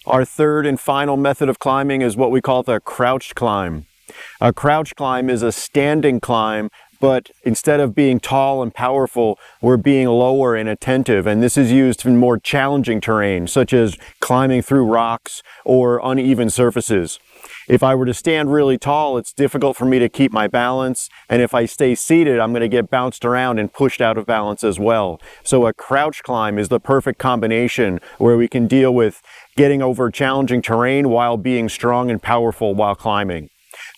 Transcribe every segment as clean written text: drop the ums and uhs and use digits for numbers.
Our third and final method of climbing is what we call the crouched climb. A crouch climb is a standing climb, but instead of being tall and powerful, we're being lower and attentive, and this is used in more challenging terrain, such as climbing through rocks or uneven surfaces. If I were to stand really tall, it's difficult for me to keep my balance, and if I stay seated, I'm going to get bounced around and pushed out of balance as well. So a crouch climb is the perfect combination where we can deal with getting over challenging terrain while being strong and powerful while climbing.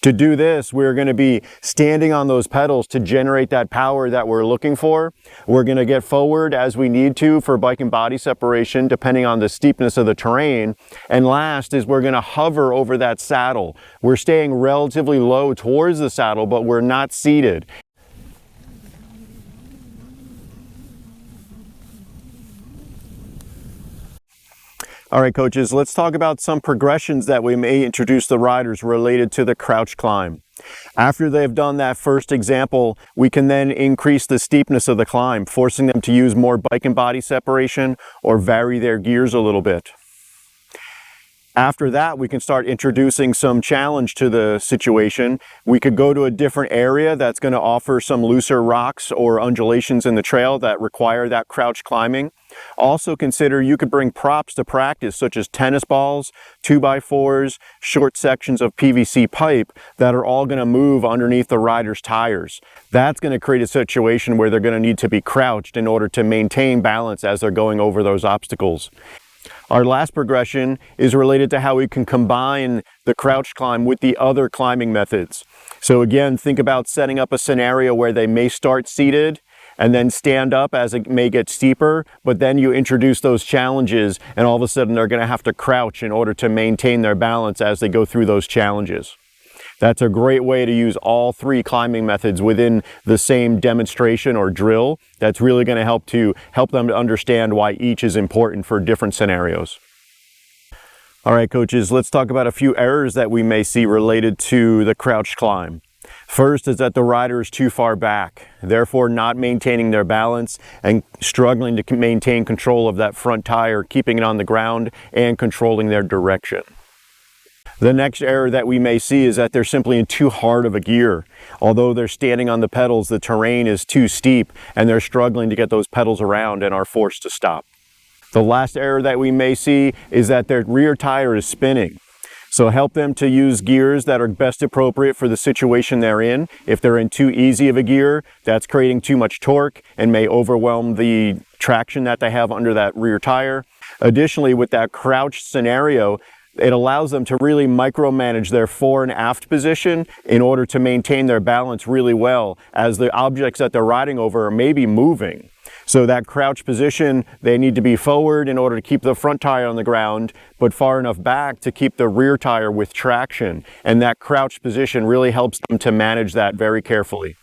To do this, we're going to be standing on those pedals to generate that power that we're looking for. We're going to get forward as we need to for bike and body separation, depending on the steepness of the terrain. And last is we're going to hover over that saddle. We're staying relatively low towards the saddle, but we're not seated. All right, coaches, let's talk about some progressions that we may introduce the riders related to the crouch climb. After they've done that first example, we can then increase the steepness of the climb, forcing them to use more bike and body separation or vary their gears a little bit. After that, we can start introducing some challenge to the situation. We could go to a different area that's going to offer some looser rocks or undulations in the trail that require that crouch climbing. Also consider you could bring props to practice, such as tennis balls, 2x4s, short sections of PVC pipe that are all going to move underneath the rider's tires. That's going to create a situation where they're going to need to be crouched in order to maintain balance as they're going over those obstacles. Our last progression is related to how we can combine the crouch climb with the other climbing methods. So again, think about setting up a scenario where they may start seated and then stand up as it may get steeper, but then you introduce those challenges and all of a sudden they're going to have to crouch in order to maintain their balance as they go through those challenges. That's a great way to use all three climbing methods within the same demonstration or drill. That's really going to help them to understand why each is important for different scenarios. All right, coaches, let's talk about a few errors that we may see related to the crouch climb. First is that the rider is too far back, therefore not maintaining their balance and struggling to maintain control of that front tire, keeping it on the ground and controlling their direction. The next error that we may see is that they're simply in too hard of a gear. Although they're standing on the pedals, the terrain is too steep and they're struggling to get those pedals around and are forced to stop. The last error that we may see is that their rear tire is spinning. So help them to use gears that are best appropriate for the situation they're in. If they're in too easy of a gear, that's creating too much torque and may overwhelm the traction that they have under that rear tire. Additionally, with that crouched scenario, it allows them to really micromanage their fore and aft position in order to maintain their balance really well as the objects that they're riding over may be moving. So that crouch position, they need to be forward in order to keep the front tire on the ground, but far enough back to keep the rear tire with traction. And that crouch position really helps them to manage that very carefully.